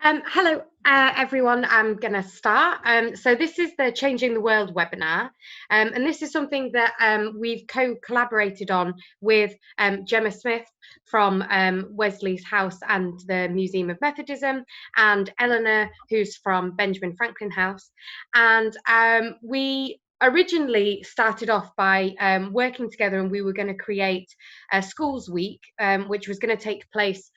Hello, everyone. I'm going to start. So this is the Changing the World webinar, and this is something that we've collaborated on with Gemma Smith from Wesley's House and the Museum of Methodism, and Eleanor, who's from Benjamin Franklin House. And we originally started off by working together, and we were going to create a schools week, which was going to take place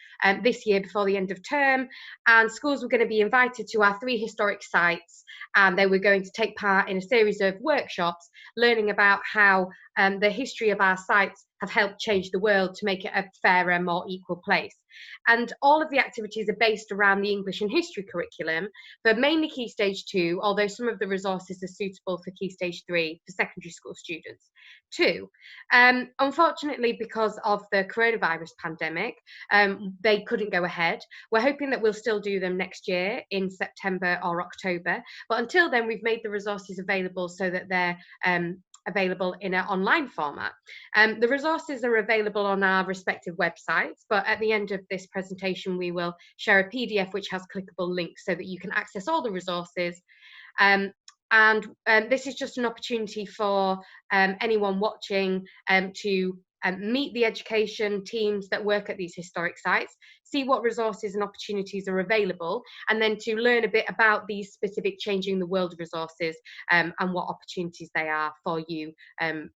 this year before the end of term, and schools were going to be invited to our 3 historic sites, and they were going to take part in a series of workshops learning about how the history of our sites have helped change the world to make it a fairer, more equal place. And all of the activities are based around the English and history curriculum, but mainly Key Stage 2, although some of the resources are suitable for Key Stage 3 for secondary school students too. Unfortunately, because of the coronavirus pandemic, they couldn't go ahead. We're hoping that we'll still do them next year in September or October, but until then we've made the resources available so that they're available in an online format. The resources are available on our respective websites, but at the end of this presentation we will share a PDF which has clickable links so that you can access all the resources. And this is just an opportunity for anyone watching to meet the education teams that work at these historic sites, see what resources and opportunities are available, and then to learn a bit about these specific Changing the World resources and what opportunities they are for you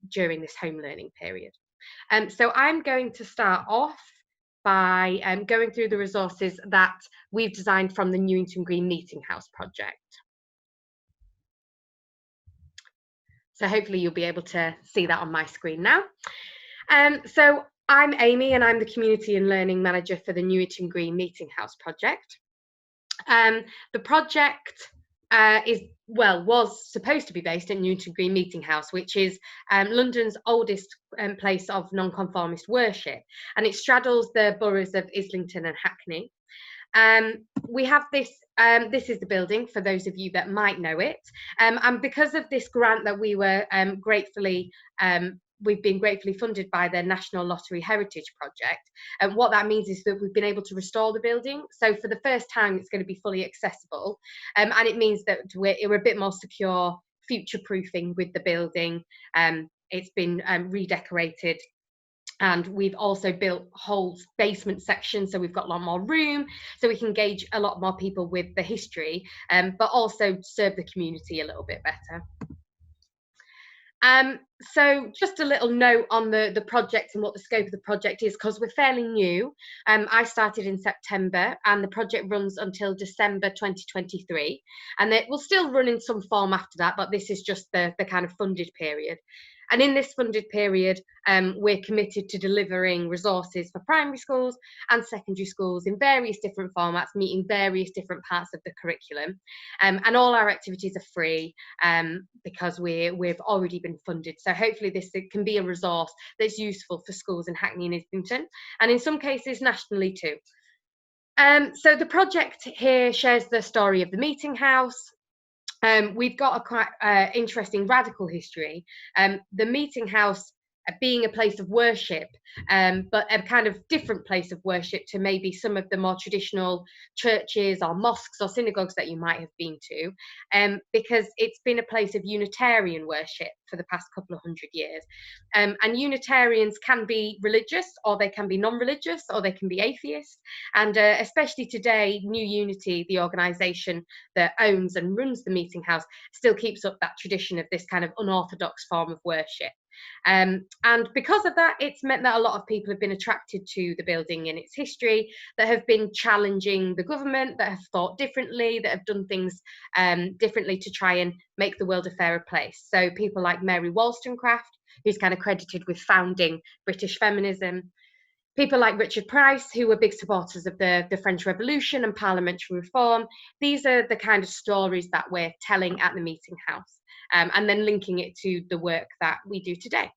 during this home learning period. So I'm going to start off by going through the resources that we've designed from the Newington Green Meeting House project. So hopefully you'll be able to see that on my screen now. So I'm Amy, and I'm the Community and Learning Manager for the Newington Green Meeting House project. The project was supposed to be based at Newington Green Meeting House, which is London's oldest place of nonconformist worship, and it straddles the boroughs of Islington and Hackney. We have this, this is the building for those of you that might know it, and because of this grant that we were we've been gratefully funded by the National Lottery Heritage Project, and what that means is that we've been able to restore the building. So for the first time it's going to be fully accessible, and it means that we're a bit more secure, future-proofing with the building. It's been redecorated, and we've also built whole basement sections, so we've got a lot more room, so we can engage a lot more people with the history, but also serve the community a little bit better. So just a little note on the project and what the scope of the project is, because we're fairly new. I started in September, and the project runs until December 2023, and it will still run in some form after that, but this is just the kind of funded period. And in this funded period, we're committed to delivering resources for primary schools and secondary schools in various different formats, meeting various different parts of the curriculum. And all our activities are free because we've already been funded. So hopefully this can be a resource that's useful for schools in Hackney and Islington, and in some cases nationally too. So the project here shares the story of the meeting house. We've got a quite interesting radical history. The meeting house being a place of worship, but a kind of different place of worship to maybe some of the more traditional churches or mosques or synagogues that you might have been to, because it's been a place of Unitarian worship for the past couple of hundred years. And Unitarians can be religious, or they can be non-religious, or they can be atheist. And especially today, New Unity, the organisation that owns and runs the meeting house, still keeps up that tradition of this kind of unorthodox form of worship. And because of that, it's meant that a lot of people have been attracted to the building and its history, that have been challenging the government, that have thought differently, that have done things differently to try and make the world a fairer place. So people like Mary Wollstonecraft, who's kind of credited with founding British feminism. People like Richard Price, who were big supporters of the French Revolution and parliamentary reform. These are the kind of stories that we're telling at the meeting house, and then linking it to the work that we do today.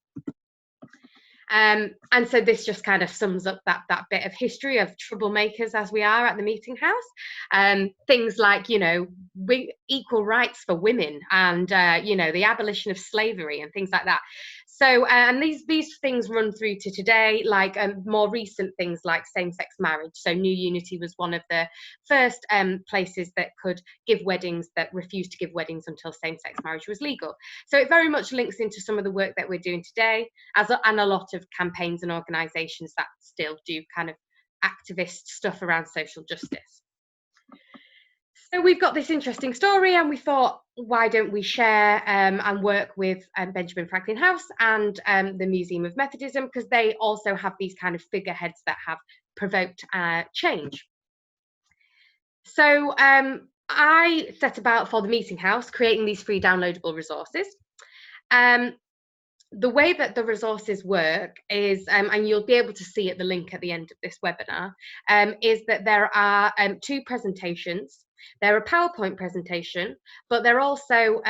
And so this just kind of sums up that bit of history of troublemakers as we are at the meeting house. Things like, equal rights for women, and the abolition of slavery and things like that. So, and these things run through to today, like more recent things like same-sex marriage. So New Unity was one of the first places that could give weddings, that refused to give weddings until same-sex marriage was legal. So it very much links into some of the work that we're doing today, and a lot of campaigns and organisations that still do kind of activist stuff around social justice. So we've got this interesting story, and we thought, why don't we share and work with Benjamin Franklin House and the Museum of Methodism, because they also have these kind of figureheads that have provoked change. So I set about for the Meeting House creating these free downloadable resources. The way that the resources work is, and you'll be able to see at the link at the end of this webinar, is that there are 2 presentations. They're a PowerPoint presentation, but they're also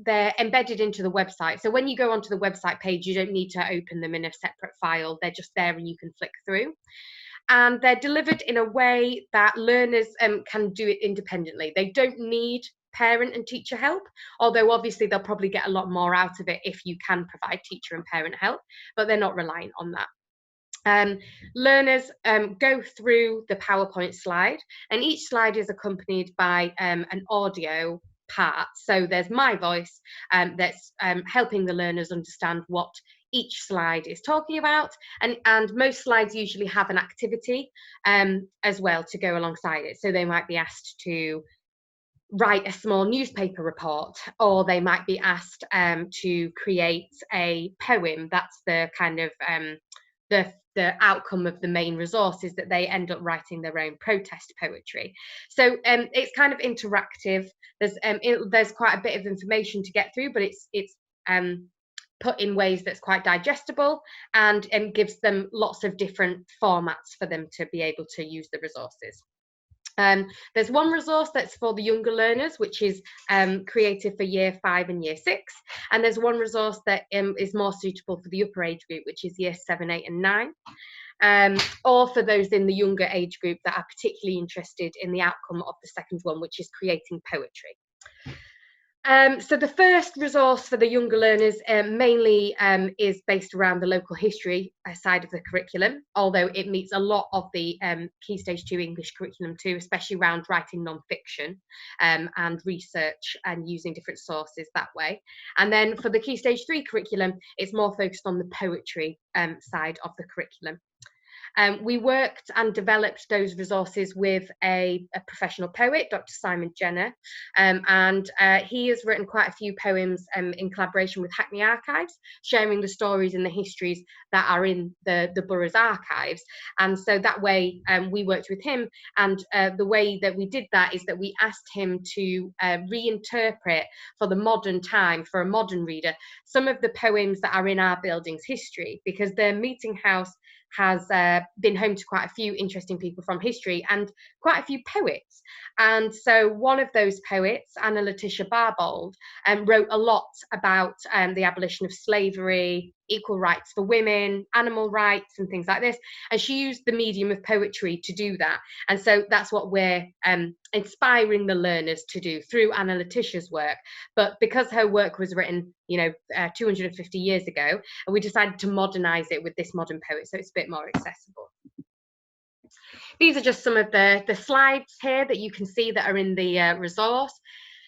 they're embedded into the website. So when you go onto the website page, you don't need to open them in a separate file. They're just there and you can flick through. And they're delivered in a way that learners can do it independently. They don't need parent and teacher help, although obviously they'll probably get a lot more out of it if you can provide teacher and parent help, but they're not reliant on that. Learners go through the PowerPoint slide, and each slide is accompanied by an audio part. So there's my voice that's helping the learners understand what each slide is talking about, and most slides usually have an activity as well to go alongside it. So they might be asked to write a small newspaper report, or they might be asked to create a poem. That's the kind of the outcome of the main resource, is that they end up writing their own protest poetry. So it's kind of interactive. There's quite a bit of information to get through, but it's put in ways that's quite digestible, and gives them lots of different formats for them to be able to use the resources. There's one resource that's for the younger learners, which is created for year 5 and year 6. And there's one resource that is more suitable for the upper age group, which is year 7, 8 and 9. Or for those in the younger age group that are particularly interested in the outcome of the second one, which is creating poetry. So the first resource for the younger learners mainly is based around the local history side of the curriculum, although it meets a lot of the Key Stage 2 English curriculum too, especially around writing non-fiction and research and using different sources that way. And then for the Key Stage 3 curriculum, it's more focused on the poetry side of the curriculum. We worked and developed those resources with a professional poet, Dr. Simon Jenner, and he has written quite a few poems in collaboration with Hackney Archives, sharing the stories and the histories that are in the borough's archives. And so that way we worked with him, and the way that we did that is that we asked him to reinterpret for the modern time, for a modern reader, some of the poems that are in our building's history, because the Meeting House has been home to quite a few interesting people from history and quite a few poets. And so one of those poets, Anna Letitia Barbauld, wrote a lot about the abolition of slavery, equal rights for women, animal rights and things like this. And she used the medium of poetry to do that. And so that's what we're inspiring the learners to do through Anna Letitia's work. But because her work was written, 250 years ago, and we decided to modernize it with this modern poet, so it's a bit more accessible. These are just some of the slides here that you can see that are in the resource.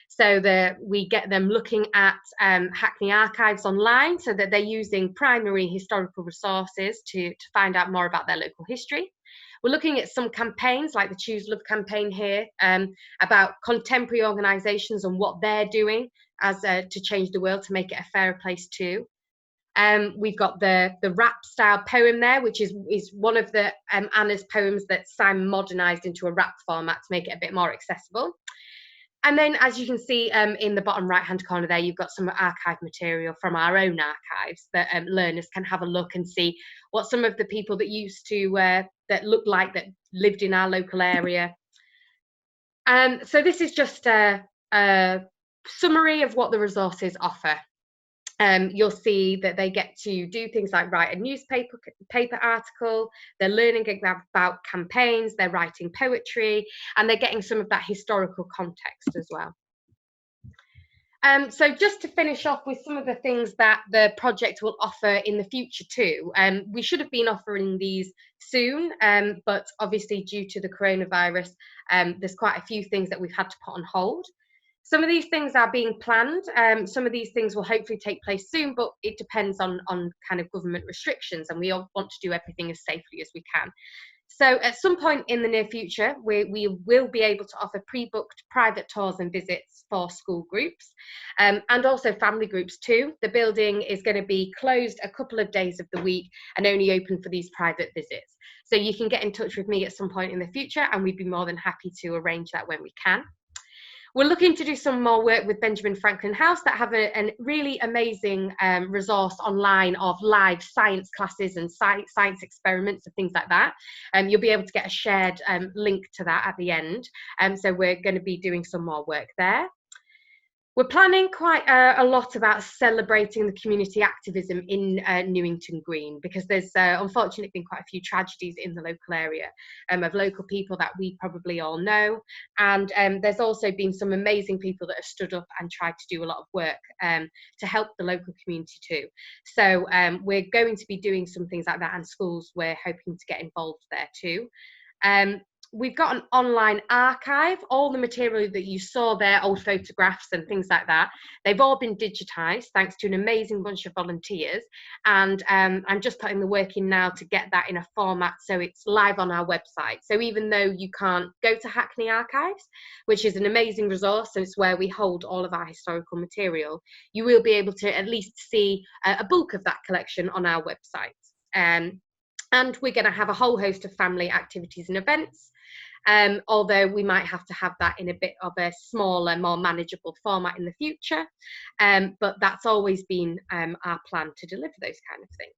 So we get them looking at Hackney Archives online, so that they're using primary historical resources to find out more about their local history. We're looking at some campaigns like the Choose Love campaign here, about contemporary organisations and what they're doing to change the world, to make it a fairer place too. We've got the rap style poem there, which is one of the Anna's poems that Simon modernised into a rap format to make it a bit more accessible. And then, as you can see in the bottom right-hand corner there, you've got some archive material from our own archives that learners can have a look and see what some of the people that used to, that looked like, that lived in our local area. So this is just a summary of what the resources offer. You'll see that they get to do things like write a newspaper article, they're learning about campaigns, they're writing poetry, and they're getting some of that historical context as well. So just to finish off with some of the things that the project will offer in the future too, we should have been offering these soon, but obviously due to the coronavirus, there's quite a few things that we've had to put on hold. Some of these things are being planned. Some of these things will hopefully take place soon, but it depends on kind of government restrictions, and we all want to do everything as safely as we can. So at some point in the near future, we will be able to offer pre-booked private tours and visits for school groups, and also family groups too. The building is going to be closed a couple of days of the week and only open for these private visits. So you can get in touch with me at some point in the future, and we'd be more than happy to arrange that when we can. We're looking to do some more work with Benjamin Franklin House that have a really amazing resource online of live science classes and science experiments and things like that. You'll be able to get a shared link to that at the end. So we're going to be doing some more work there. We're planning quite a lot about celebrating the community activism in Newington Green, because there's unfortunately been quite a few tragedies in the local area of local people that we probably all know. And there's also been some amazing people that have stood up and tried to do a lot of work to help the local community too. So we're going to be doing some things like that, and schools, we're hoping to get involved there too. We've got an online archive. All the material that you saw there, old photographs and things like that, they've all been digitised thanks to an amazing bunch of volunteers. And I'm just putting the work in now to get that in a format so it's live on our website. So even though you can't go to Hackney Archives, which is an amazing resource, and it's where we hold all of our historical material, you will be able to at least see a bulk of that collection on our website. And we're going to have a whole host of family activities and events. Although we might have to have that in a bit of a smaller, more manageable format in the future. But that's always been our plan, to deliver those kind of things.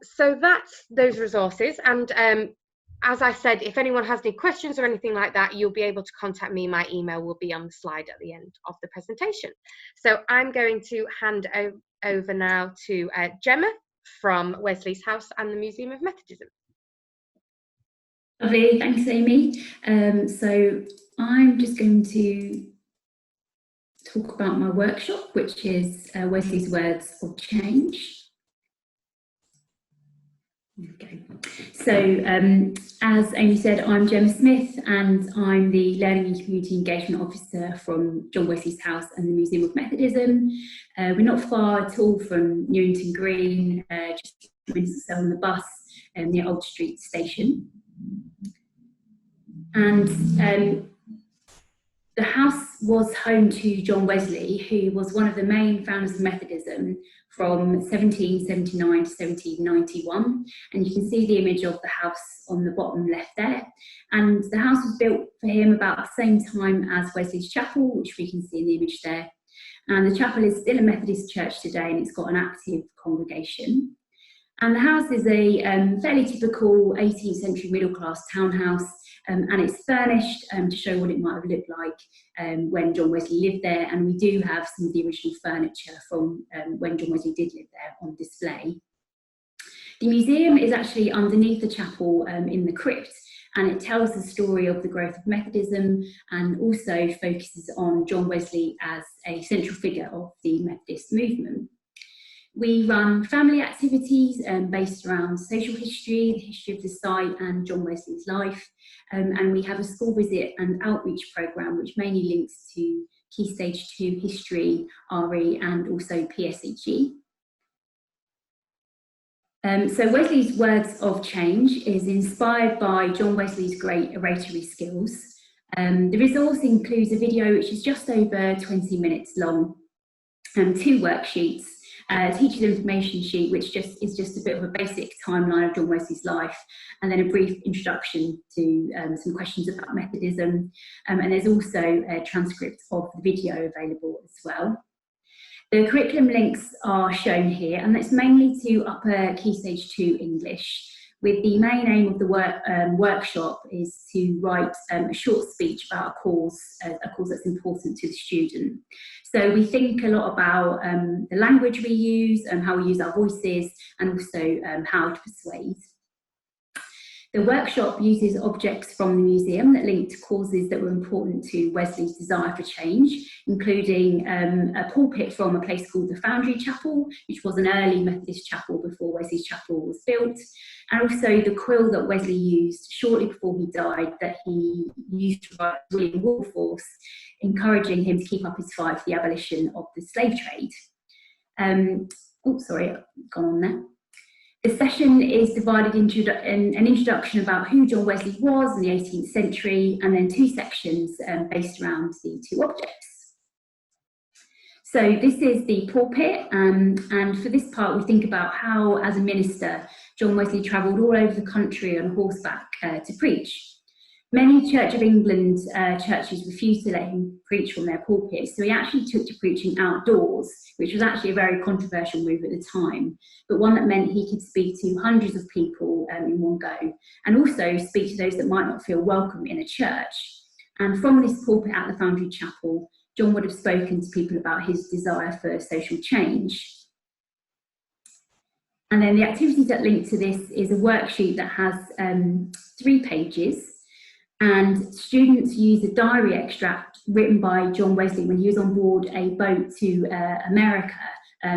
So that's those resources. And as I said, if anyone has any questions or anything like that, you'll be able to contact me. My email will be on the slide at the end of the presentation. So I'm going to hand over now to Gemma from Wesley's House and the Museum of Methodism. Lovely, thanks Amy. So I'm just going to talk about my workshop, which is Wesley's Words of Change. Okay. So as Amy said, I'm Gemma Smith, and I'm the Learning and Community Engagement Officer from John Wesley's House and the Museum of Methodism. We're not far at all from Newington Green, just minutes or so on the bus near Old Street Station. And the house was home to John Wesley, who was one of the main founders of Methodism from 1779 to 1791. And you can see the image of the house on the bottom left there. And the house was built for him about the same time as Wesley's Chapel, which we can see in the image there. And the chapel is still a Methodist church today, and it's got an active congregation. And the house is a fairly typical 18th century middle class townhouse, and it's furnished to show what it might have looked like when John Wesley lived there. And we do have some of the original furniture from when John Wesley did live there on display. The museum is actually underneath the chapel in the crypt, and it tells the story of the growth of Methodism, and also focuses on John Wesley as a central figure of the Methodist movement. We run family activities based around social history, the history of the site and John Wesley's life. And we have a school visit and outreach programme which mainly links to Key Stage 2 history, RE and also PSHE. So Wesley's Words of Change is inspired by John Wesley's great oratory skills. The resource includes a video which is just over 20 minutes long, and 2 worksheets. Teacher's information sheet, which is just a bit of a basic timeline of John Wesley's life, and then a brief introduction to some questions about Methodism, and there's also a transcript of the video available as well. The curriculum links are shown here, and that's mainly to upper Key Stage 2 English, with the main aim of the workshop is to write a short speech about a cause that's important to the student. So we think a lot about the language we use and how we use our voices, and also how to persuade. The workshop uses objects from the museum that link to causes that were important to Wesley's desire for change, including a pulpit from a place called the Foundry Chapel, which was an early Methodist chapel before Wesley's chapel was built, and also the quill that Wesley used shortly before he died that he used to write William Wilberforce, encouraging him to keep up his fight for the abolition of the slave trade. Oh, sorry, I've gone on there. The session is divided into an introduction about who John Wesley was in the 18th century, and then two sections based around the two objects. So this is the pulpit, and for this part we think about how, as a minister, John Wesley travelled all over the country on horseback to preach. Many Church of England churches refused to let him preach from their pulpits, so he actually took to preaching outdoors, which was actually a very controversial move at the time, but one that meant he could speak to hundreds of people in one go, and also speak to those that might not feel welcome in a church. And from this pulpit at the Foundry Chapel, John would have spoken to people about his desire for social change. And then the activities that link to this is a worksheet that has 3 pages. And students use a diary extract written by John Wesley when he was on board a boat to America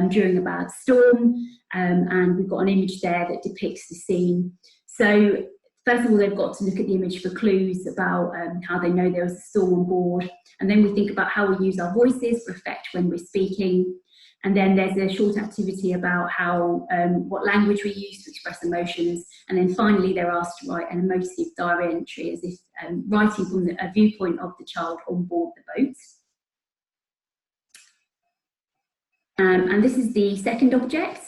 during a bad storm, and we've got an image there that depicts the scene. So first of all, they've got to look at the image for clues about how they know there was a storm on board, and then we think about how we use our voices for effect when we're speaking. And then there's a short activity about how what language we use to express emotions. And then finally, they're asked to write an emotive diary entry, as if writing from a viewpoint of the child on board the boat. And this is the second object.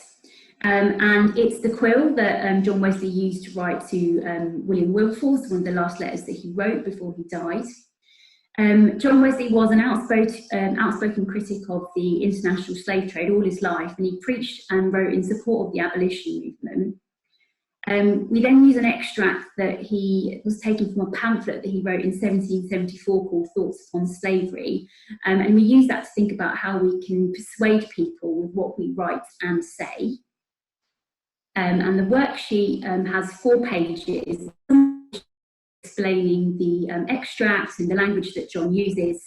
And it's the quill that John Wesley used to write to William Wilberforce, one of the last letters that he wrote before he died. John Wesley was an outspoken critic of the international slave trade all his life, and he preached and wrote in support of the abolition movement. We then use an extract that he was taken from a pamphlet that he wrote in 1774 called Thoughts Upon Slavery, and we use that to think about how we can persuade people with what we write and say. And the worksheet has 4 pages explaining the extracts and the language that John uses.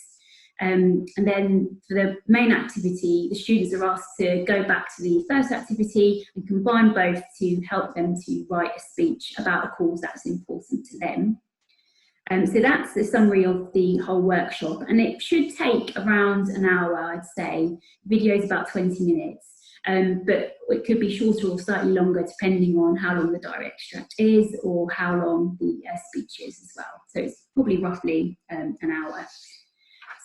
And then for the main activity, the students are asked to go back to the first activity and combine both to help them to write a speech about a cause that's important to them. So that's the summary of the whole workshop, and it should take around an hour, I'd say. Video is about 20 minutes. But it could be shorter or slightly longer depending on how long the diary extract is or how long the speech is as well. So it's probably roughly an hour.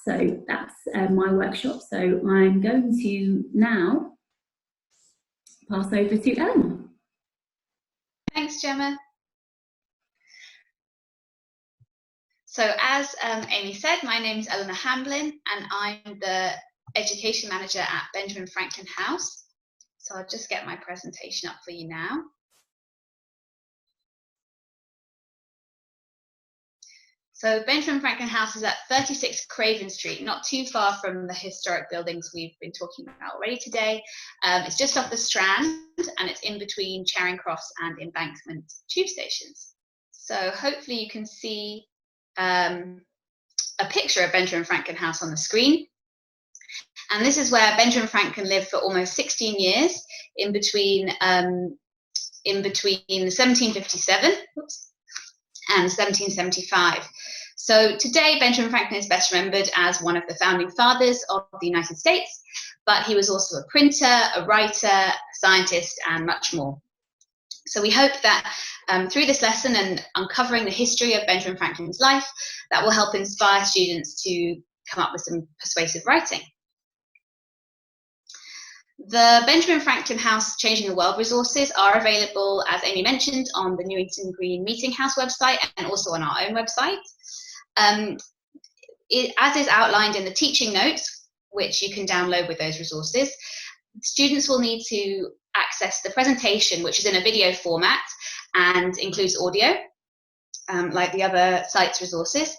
So that's my workshop. So I'm going to now pass over to Eleanor. Thanks, Gemma. So as Amy said, my name is Eleanor Hamblin, and I'm the Education Manager at Benjamin Franklin House. So I'll just get my presentation up for you now. So Benjamin Franklin House is at 36 Craven Street, not too far from the historic buildings we've been talking about already today. It's just off the Strand, and it's in between Charing Cross and Embankment tube stations. So hopefully you can see a picture of Benjamin Franklin House on the screen. And this is where Benjamin Franklin lived for almost 16 years, in between 1757 and 1775. So today, Benjamin Franklin is best remembered as one of the founding fathers of the United States, but he was also a printer, a writer, a scientist, and much more. So we hope that through this lesson and uncovering the history of Benjamin Franklin's life, that will help inspire students to come up with some persuasive writing. The Benjamin Franklin House Changing the World resources are available, as Amy mentioned, on the Newington Green Meeting House website and also on our own website. As is outlined in the teaching notes, which you can download with those resources, students will need to access the presentation, which is in a video format and includes audio, like the other site's resources.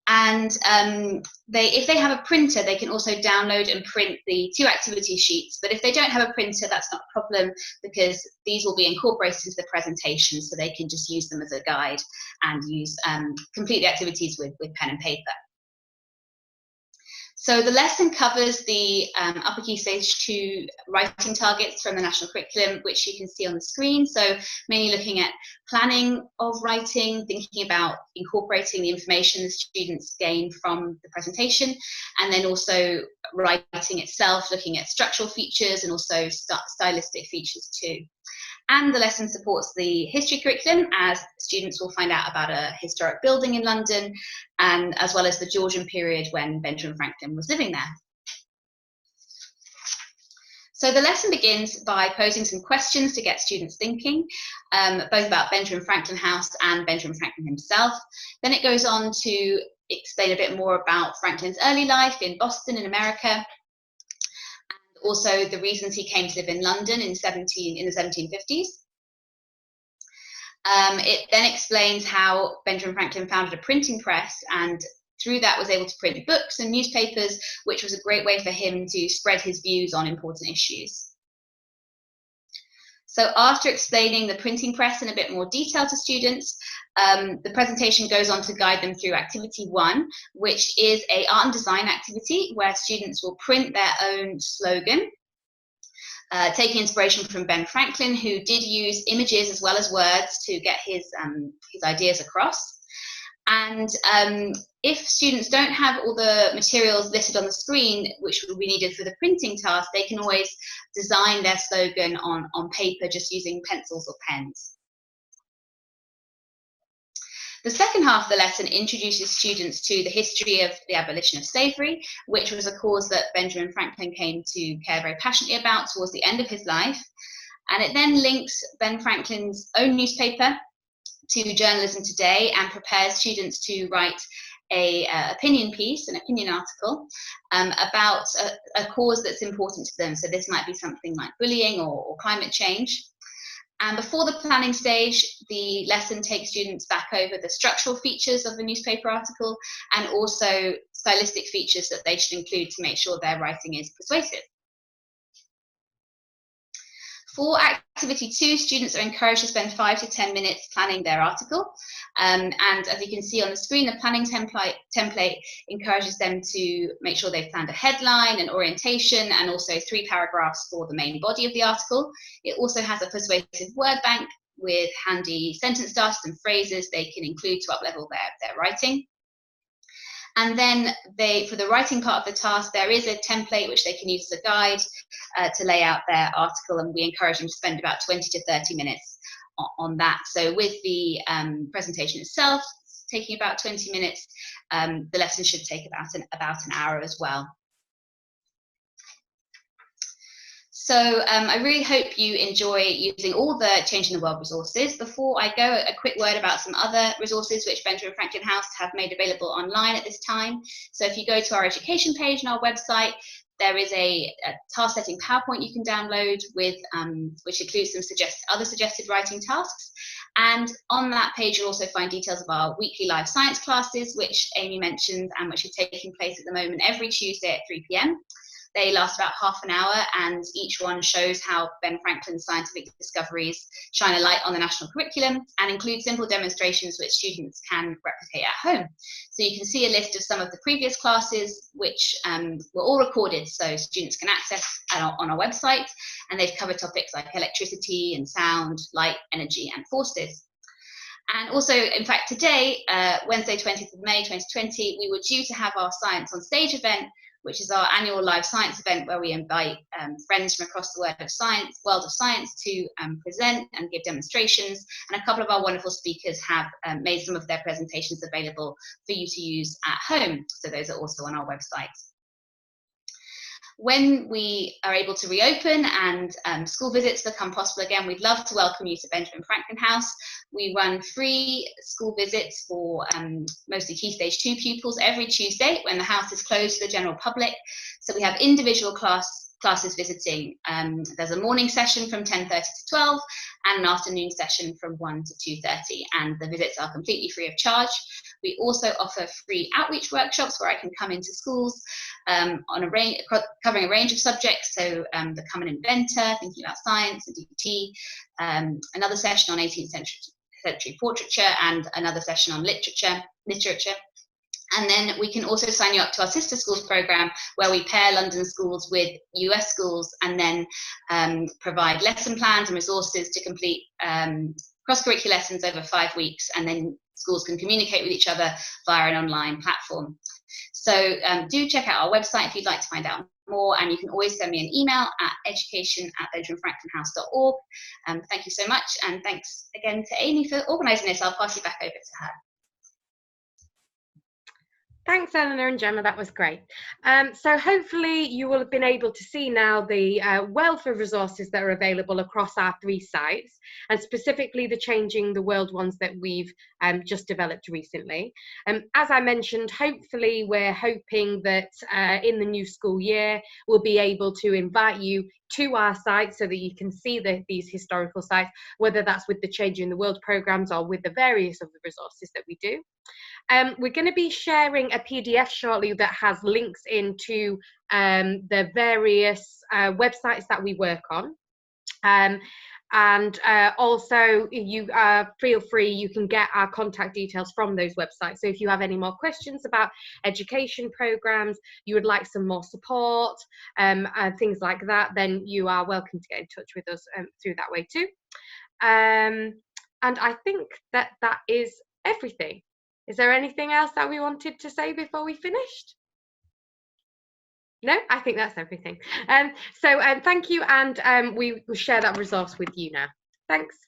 And if they have a printer, they can also download and print the 2 activity sheets. But if they don't have a printer, that's not a problem, because these will be incorporated into the presentation, so they can just use them as a guide and complete the activities with pen and paper. So the lesson covers the Upper Key Stage 2 writing targets from the national curriculum, which you can see on the screen. So mainly looking at planning of writing, thinking about incorporating the information the students gain from the presentation, and then also writing itself, looking at structural features and also stylistic features too. And the lesson supports the history curriculum, as students will find out about a historic building in London, and as well as the Georgian period when Benjamin Franklin was living there. So the lesson begins by posing some questions to get students thinking, both about Benjamin Franklin House and Benjamin Franklin himself. Then it goes on to explain a bit more about Franklin's early life in Boston in America, also the reasons he came to live in London in the 1750s. It then explains how Benjamin Franklin founded a printing press, and through that was able to print books and newspapers, which was a great way for him to spread his views on important issues. So after explaining the printing press in a bit more detail to students, the presentation goes on to guide them through activity 1, which is an art and design activity where students will print their own slogan, taking inspiration from Ben Franklin, who did use images as well as words to get his ideas across. And if students don't have all the materials listed on the screen, which will be needed for the printing task, they can always design their slogan on paper just using pencils or pens. The second half of the lesson introduces students to the history of the abolition of slavery, which was a cause that Benjamin Franklin came to care very passionately about towards the end of his life. And it then links Ben Franklin's own newspaper to Journalism Today and prepares students to write an opinion piece, an opinion article, about a cause that's important to them. So this might be something like bullying or climate change. And before the planning stage, the lesson takes students back over the structural features of the newspaper article and also stylistic features that they should include to make sure their writing is persuasive. For activity 2, students are encouraged to spend 5 to 10 minutes planning their article. And as you can see on the screen, the planning template encourages them to make sure they've planned a headline, an orientation, and also 3 paragraphs for the main body of the article. It also has a persuasive word bank with handy sentence starters and phrases they can include to up-level their writing. And then for the writing part of the task, there is a template which they can use as a guide to lay out their article, and we encourage them to spend about 20 to 30 minutes on that. So with the presentation itself taking about 20 minutes, the lesson should take about an hour as well. So I really hope you enjoy using all the Changing the World resources. Before I go, a quick word about some other resources which Benjamin Franklin House have made available online at this time. So if you go to our education page on our website, there is a task setting PowerPoint you can download with which includes some other suggested writing tasks. And on that page, you'll also find details of our weekly live science classes, which Amy mentioned and which are taking place at the moment every Tuesday at 3 p.m. They last about half an hour, and each one shows how Ben Franklin's scientific discoveries shine a light on the national curriculum and include simple demonstrations which students can replicate at home. So you can see a list of some of the previous classes which were all recorded, so students can access on our website, and they've covered topics like electricity and sound, light, energy, and forces. And also, in fact, today, Wednesday, 20th of May, 2020, we were due to have our Science on Stage event, which is our annual live science event where we invite friends from across the world of science to present and give demonstrations. And a couple of our wonderful speakers have made some of their presentations available for you to use at home. So those are also on our website. When we are able to reopen and school visits become possible again, we'd love to welcome you to Benjamin Franklin House. We run free school visits for mostly Key Stage 2 pupils every Tuesday when the house is closed to the general public. So we have individual class classes visiting. There's a morning session from 10:30 to 12 and an afternoon session from 1 to 2:30, and the visits are completely free of charge. We also offer free outreach workshops where I can come into schools covering a range of subjects, so the Become an Inventor, thinking about science and DT, another session on 18th century portraiture, and another session on literature. And then we can also sign you up to our sister schools program, where we pair London schools with US schools, and then provide lesson plans and resources to complete cross-curricular lessons over 5 weeks, and then schools can communicate with each other via an online platform. So do check out our website if you'd like to find out more, and you can always send me an email at education@benjaminfranklinhouse.org. Thank you so much, and thanks again to Amy for organising this. I'll pass you back over to her. Thanks, Eleanor and Gemma, that was great. So hopefully you will have been able to see now the wealth of resources that are available across our 3 sites, and specifically the Changing the World ones that we've just developed recently. As I mentioned, hopefully we're hoping that in the new school year we'll be able to invite you to our site so that you can see these historical sites, whether that's with the Changing the World programmes or with the various of the resources that we do. We're going to be sharing a PDF shortly that has links into the various websites that we work on. And also you feel free, you can get our contact details from those websites. So if you have any more questions about education programs, you would like some more support and things like that, then you are welcome to get in touch with us through that way too. And I think that is everything. Is there anything else that we wanted to say before we finished? No, I think that's everything. So thank you, and we will share that resource with you now. Thanks.